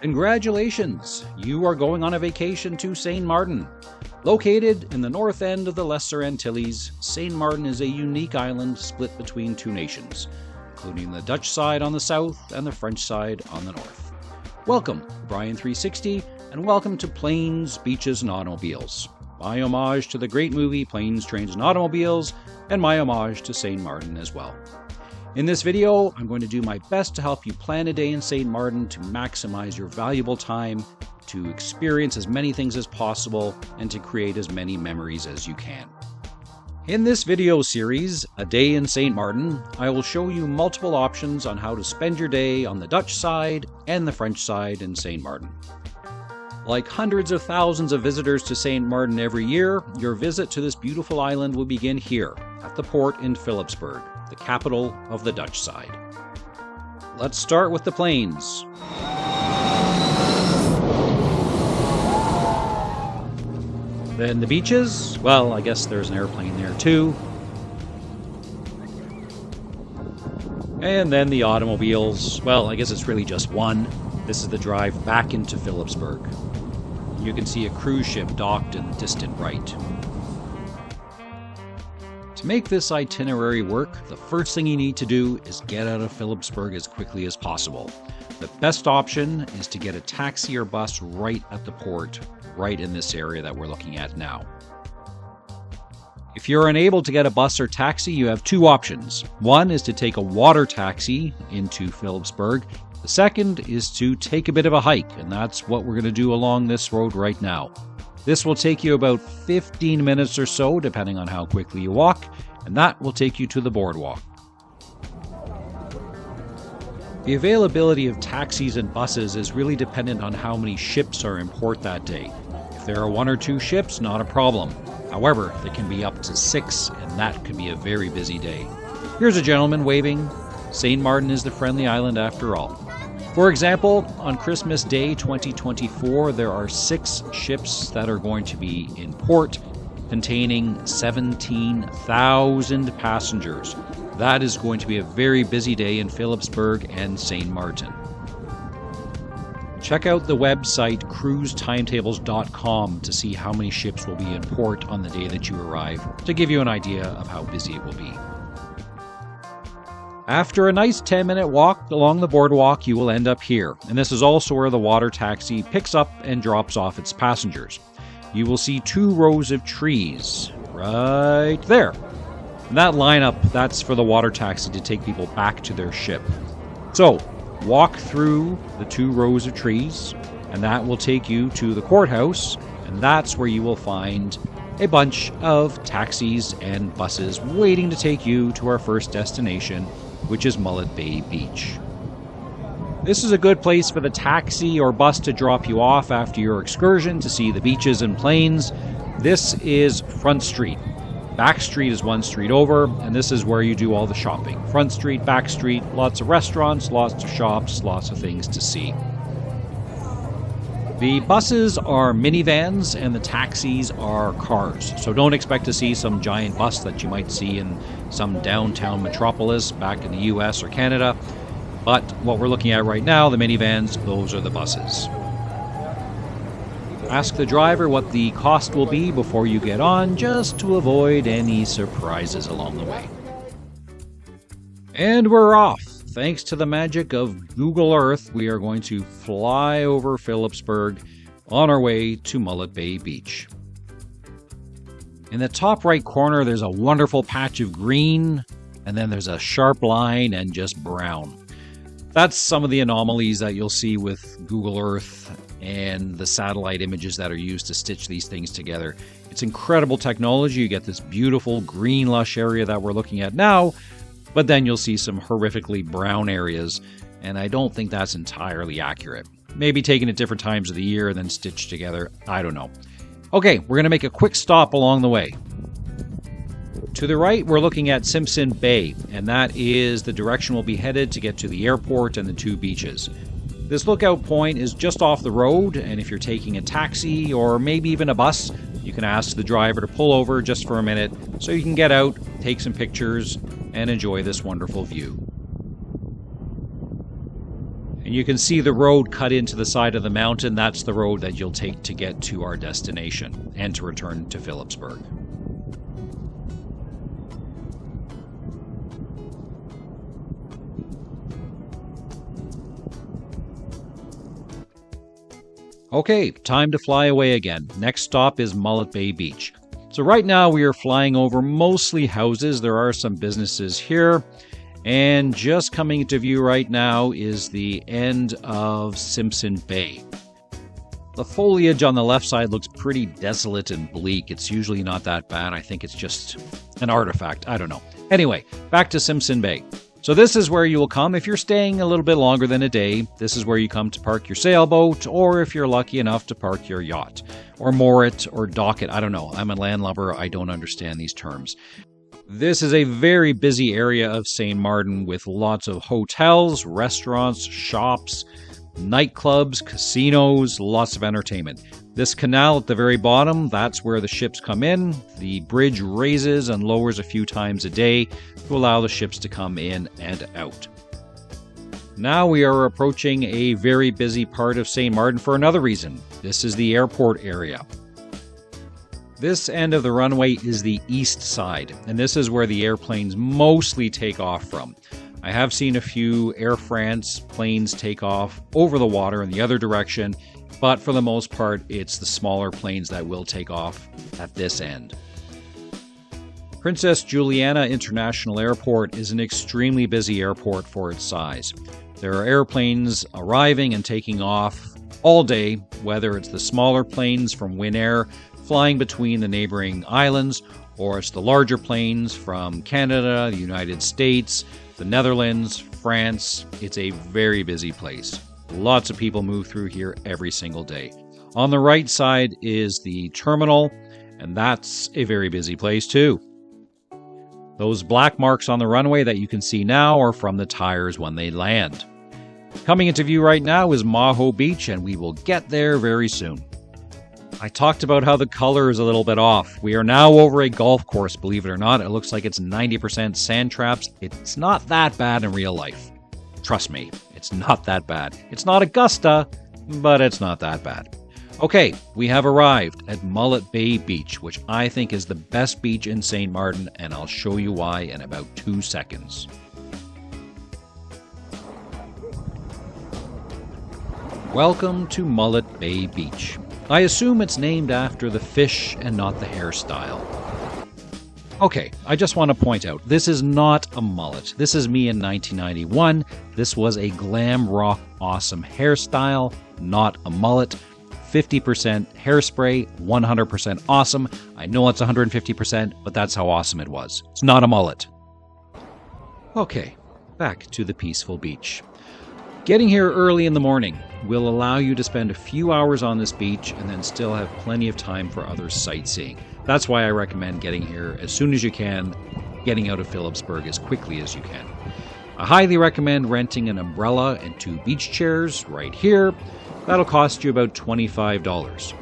Congratulations! You are going on a vacation to St. Martin. Located in the north end of the Lesser Antilles, St. Martin is a unique island split between two nations, including the Dutch side on the south and the French side on the north. Welcome, Brian 360, and welcome to Planes, Beaches, and Automobiles. My homage to the great movie Planes, Trains, and Automobiles, and my homage to St. Martin as well. In this video, I'm going to do my best to help you plan a day in St. Martin to maximize your valuable time, to experience as many things as possible, and to create as many memories as you can. In this video series, A Day in St. Martin, I will show you multiple options on how to spend your day on the Dutch side and the French side in St. Martin. Like hundreds of thousands of visitors to St. Martin every year, your visit to this beautiful island will begin here, at the port in Philipsburg, the capital of the Dutch side. Let's start with the planes. Then the beaches. Well, I guess there's an airplane there too. And then the automobiles. Well, I guess it's really just one. This is the drive back into Philipsburg. You can see a cruise ship docked in the distant right. To make this itinerary work, the first thing you need to do is get out of Philipsburg as quickly as possible. The best option is to get a taxi or bus right at the port, right in this area that we're looking at now. If you're unable to get a bus or taxi, you have two options. One is to take a water taxi into Philipsburg. The second is to take a bit of a hike, and that's what we're going to do along this road right now. This will take you about 15 minutes or so, depending on how quickly you walk, and that will take you to the boardwalk. The availability of taxis and buses is really dependent on how many ships are in port that day. If there are one or two ships, not a problem. However, there can be up to 6, and that could be a very busy day. Here's a gentleman waving. St. Martin is the friendly island after all. For example, on Christmas Day 2024, there are 6 ships that are going to be in port, containing 17,000 passengers. That is going to be a very busy day in Philipsburg and St. Martin. Check out the website cruisetimetables.com to see how many ships will be in port on the day that you arrive, to give you an idea of how busy it will be. After a nice 10-minute walk along the boardwalk, you will end up here, and this is also where the water taxi picks up and drops off its passengers. You will see 2 rows of trees right there. And that lineup, that's for the water taxi to take people back to their ship. So, walk through the 2 rows of trees, and that will take you to the courthouse, and that's where you will find a bunch of taxis and buses waiting to take you to our first destination, which is Mullet Bay Beach. This is a good place for the taxi or bus to drop you off after your excursion to see the beaches and plains. This is Front Street. Back Street is 1 street over, and this is where you do all the shopping. Front Street, Back Street, lots of restaurants, lots of shops, lots of things to see. The buses are minivans and the taxis are cars, so don't expect to see some giant bus that you might see in some downtown metropolis back in the US or Canada. But what we're looking at right now, the minivans, those are the buses. Ask the driver what the cost will be before you get on, just to avoid any surprises along the way. And we're off! Thanks to the magic of Google Earth, we are going to fly over Philipsburg on our way to Mullet Bay Beach. In the top right corner, there's a wonderful patch of green, and then there's a sharp line and just brown. That's some of the anomalies that you'll see with Google Earth and the satellite images that are used to stitch these things together. It's incredible technology. You get this beautiful green lush area that we're looking at now, but then you'll see some horrifically brown areas, and I don't think that's entirely accurate. Maybe taken at different times of the year and then stitched together. I don't know. Okay, we're going to make a quick stop along the way. To the right, we're looking at Simpson Bay, and that is the direction we'll be headed to get to the airport and the 2 beaches. This lookout point is just off the road, and if you're taking a taxi or maybe even a bus, you can ask the driver to pull over just for a minute so you can get out, take some pictures, and enjoy this wonderful view. And you can see the road cut into the side of the mountain. That's the road that you'll take to get to our destination and to return to Philipsburg. Okay, time to fly away again. Next stop is Mullet Bay Beach. So right now we are flying over mostly houses. There are some businesses here. And just coming into view right now is the end of Simpson Bay. The foliage on the left side looks pretty desolate and bleak. It's usually not that bad. I think it's just an artifact. I don't know. Anyway, back to Simpson Bay. So this is where you will come if you're staying a little bit longer than a day. This is where you come to park your sailboat, or if you're lucky enough to park your yacht, or moor it, or dock it. I don't know. I'm a landlubber. I don't understand these terms. This is a very busy area of St. Maarten with lots of hotels, restaurants, shops, nightclubs, casinos, lots of entertainment. This canal at the very bottom, that's where the ships come in. The bridge raises and lowers a few times a day to allow the ships to come in and out. Now we are approaching a very busy part of St. Maarten for another reason. This is the airport area. This end of the runway is the east side, and this is where the airplanes mostly take off from. I have seen a few Air France planes take off over the water in the other direction, but for the most part, it's the smaller planes that will take off at this end. Princess Juliana International Airport is an extremely busy airport for its size. There are airplanes arriving and taking off all day, whether it's the smaller planes from Win Air flying between the neighboring islands, or it's the larger planes from Canada, the United States, the Netherlands, France. It's a very busy place. Lots of people move through here every single day. On the right side is the terminal, and that's a very busy place too. Those black marks on the runway that you can see now are from the tires when they land. Coming into view right now is Maho Beach, and we will get there very soon. I talked about how the color is a little bit off. We are now over a golf course, believe it or not. It looks like it's 90% sand traps. It's not that bad in real life. Trust me, it's not that bad. It's not Augusta, but it's not that bad. Okay, we have arrived at Mullet Bay Beach, which I think is the best beach in St. Maarten, and I'll show you why in about 2 seconds. Welcome to Mullet Bay Beach. I assume it's named after the fish and not the hairstyle. Okay, I just want to point out, this is not a mullet. This is me in 1991. This was a glam rock awesome hairstyle, not a mullet. 50% hairspray, 100% awesome. I know it's 150%, but that's how awesome it was. It's not a mullet. Okay, back to the peaceful beach. Getting here early in the morning will allow you to spend a few hours on this beach and then still have plenty of time for other sightseeing. That's why I recommend getting here as soon as you can, getting out of Philipsburg as quickly as you can. I highly recommend renting an umbrella and 2 beach chairs right here. That'll cost you about $25.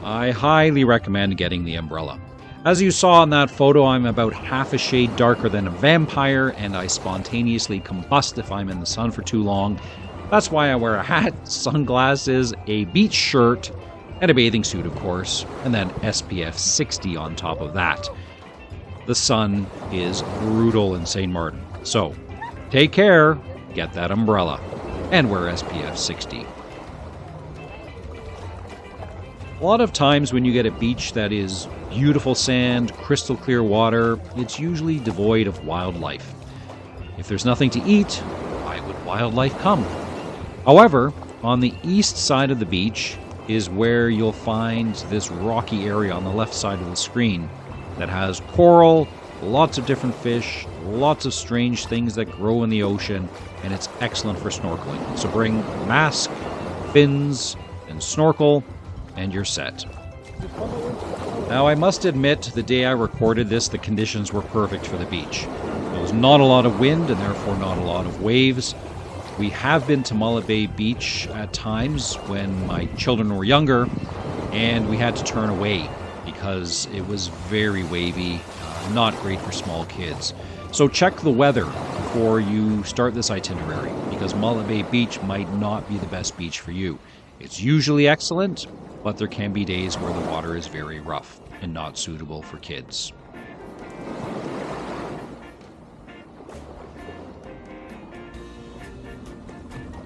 I highly recommend getting the umbrella. As you saw in that photo, I'm about half a shade darker than a vampire, and I spontaneously combust if I'm in the sun for too long. That's why I wear a hat, sunglasses, a beach shirt, and a bathing suit, of course, and then SPF 60 on top of that. The sun is brutal in St. Maarten, so take care, get that umbrella, and wear SPF 60. A lot of times when you get a beach that is beautiful sand, crystal clear water, it's usually devoid of wildlife. If there's nothing to eat, why would wildlife come? However, on the east side of the beach is where you'll find this rocky area on the left side of the screen that has coral, lots of different fish, lots of strange things that grow in the ocean, and it's excellent for snorkeling. So bring mask, fins, and snorkel, and you're set. Now, I must admit, the day I recorded this, the conditions were perfect for the beach. There was not a lot of wind and therefore not a lot of waves. We have been to Mullet Bay Beach at times when my children were younger, and we had to turn away because it was very wavy, not great for small kids. So check the weather before you start this itinerary, because Mullet Bay Beach might not be the best beach for you. It's usually excellent, but there can be days where the water is very rough and not suitable for kids.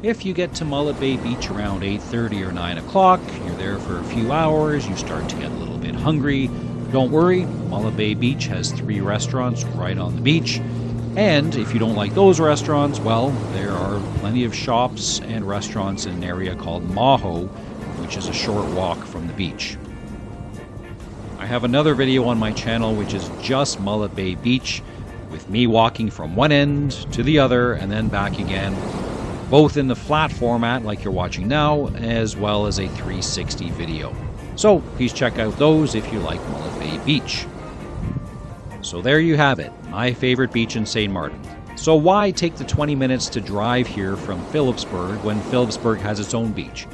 If you get to Mullet Bay Beach around 8:30 or 9 o'clock, you're there for a few hours, you start to get a little bit hungry. Don't worry, Mullet Bay Beach has 3 restaurants right on the beach. And if you don't like those restaurants, well, there are plenty of shops and restaurants in an area called Maho, which is a short walk from the beach. I have another video on my channel which is just Mullet Bay Beach, with me walking from one end to the other and then back again, both in the flat format like you're watching now, as well as a 360 video. So please check out those if you like Mullet Bay Beach. So there you have it, my favorite beach in St. Maarten. So why take the 20 minutes to drive here from Philipsburg when Philipsburg has its own beach?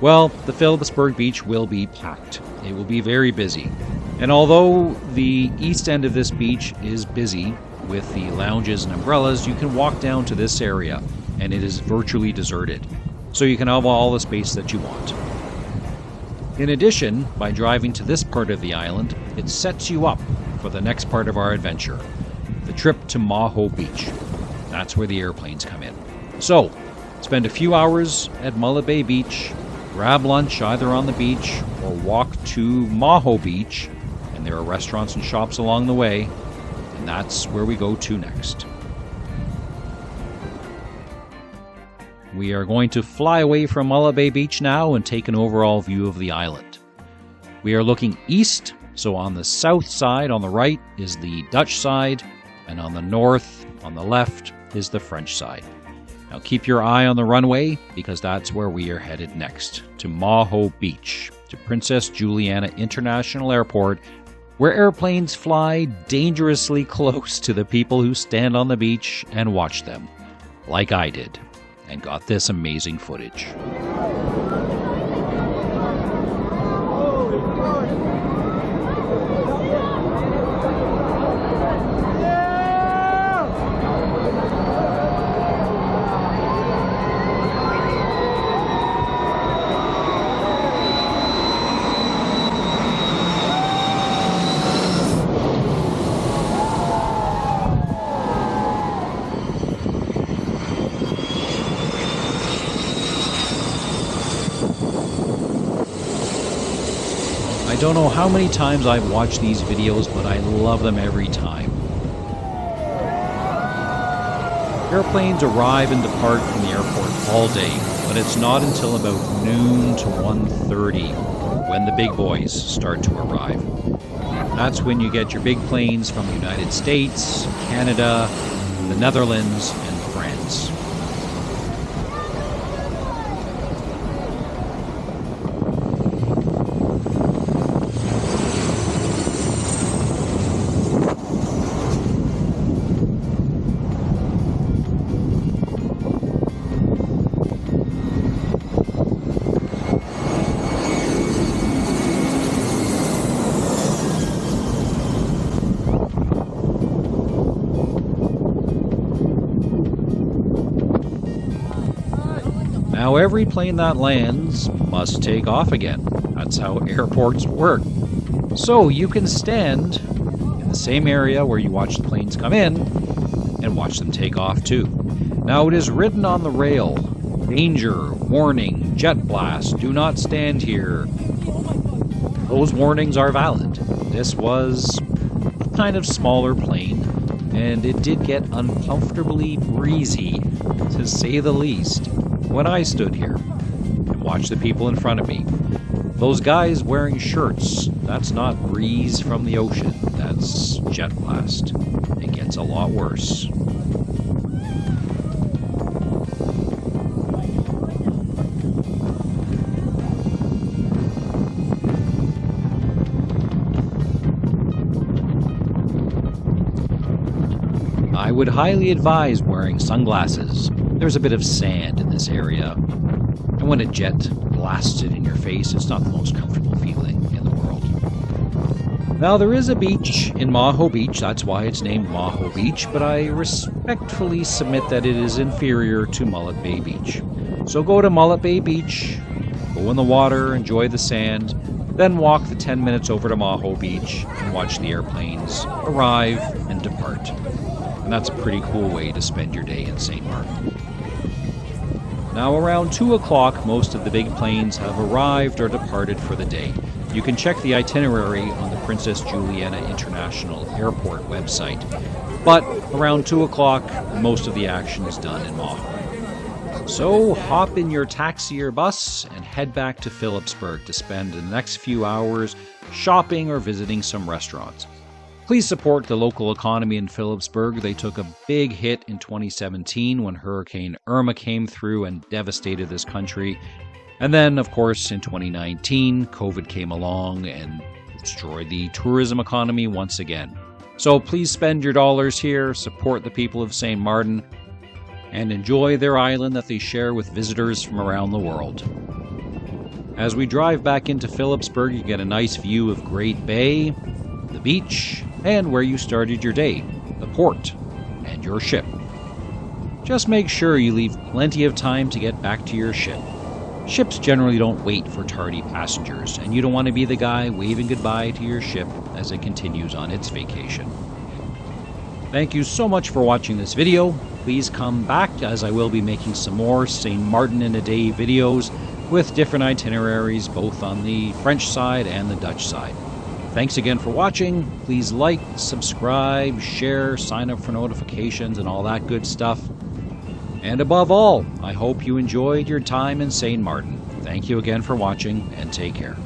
Well, the Philipsburg beach will be packed. It will be very busy. And although the east end of this beach is busy with the lounges and umbrellas, you can walk down to this area and it is virtually deserted. So you can have all the space that you want. In addition, by driving to this part of the island, it sets you up for the next part of our adventure, the trip to Maho Beach. That's where the airplanes come in. So, spend a few hours at Mullet Bay Beach, grab lunch either on the beach or walk to Maho Beach, and there are restaurants and shops along the way, and that's where we go to next. We are going to fly away from Mullet Bay Beach now and take an overall view of the island. We are looking east, so on the south side on the right is the Dutch side, and on the north, on the left, is the French side. Now keep your eye on the runway, because that's where we are headed next, to Maho Beach, to Princess Juliana International Airport, where airplanes fly dangerously close to the people who stand on the beach and watch them, like I did, and got this amazing footage. I don't know how many times I've watched these videos, but I love them every time. Airplanes arrive and depart from the airport all day, but it's not until about noon to 1:30 when the big boys start to arrive. That's when you get your big planes from the United States, Canada, the Netherlands, and France. Now every plane that lands must take off again. That's how airports work. So you can stand in the same area where you watch the planes come in and watch them take off too. Now it is written on the rail, danger, warning, jet blast, do not stand here. Those warnings are valid. This was a kind of smaller plane, and it did get uncomfortably breezy, to say the least, when I stood here and watched the people in front of me. Those guys wearing shirts, that's not breeze from the ocean, that's jet blast. It gets a lot worse. I would highly advise wearing sunglasses. There's a bit of sand in this area, and when a jet blasts it in your face, it's not the most comfortable feeling in the world. Now, there is a beach in Maho Beach, that's why it's named Maho Beach, but I respectfully submit that it is inferior to Mullet Bay Beach. So go to Mullet Bay Beach, go in the water, enjoy the sand, then walk the 10 minutes over to Maho Beach and watch the airplanes arrive and depart. And that's a pretty cool way to spend your day in St. Martin. Now, around 2 o'clock, most of the big planes have arrived or departed for the day. You can check the itinerary on the Princess Juliana International Airport website. But around 2 o'clock, most of the action is done in Maho. So hop in your taxi or bus and head back to Philipsburg to spend the next few hours shopping or visiting some restaurants. Please support the local economy in Philipsburg. They took a big hit in 2017 when Hurricane Irma came through and devastated this country. And then, of course, in 2019, COVID came along and destroyed the tourism economy once again. So please spend your dollars here, support the people of St. Martin, and enjoy their island that they share with visitors from around the world. As we drive back into Philipsburg, you get a nice view of Great Bay, the beach, and where you started your day, the port, and your ship. Just make sure you leave plenty of time to get back to your ship. Ships generally don't wait for tardy passengers, and you don't want to be the guy waving goodbye to your ship as it continues on its vacation. Thank you so much for watching this video. Please come back as I will be making some more St. Martin in a Day videos with different itineraries both on the French side and the Dutch side. Thanks again for watching. Please like, subscribe, share, sign up for notifications and all that good stuff. And above all, I hope you enjoyed your time in St. Martin. Thank you again for watching and take care.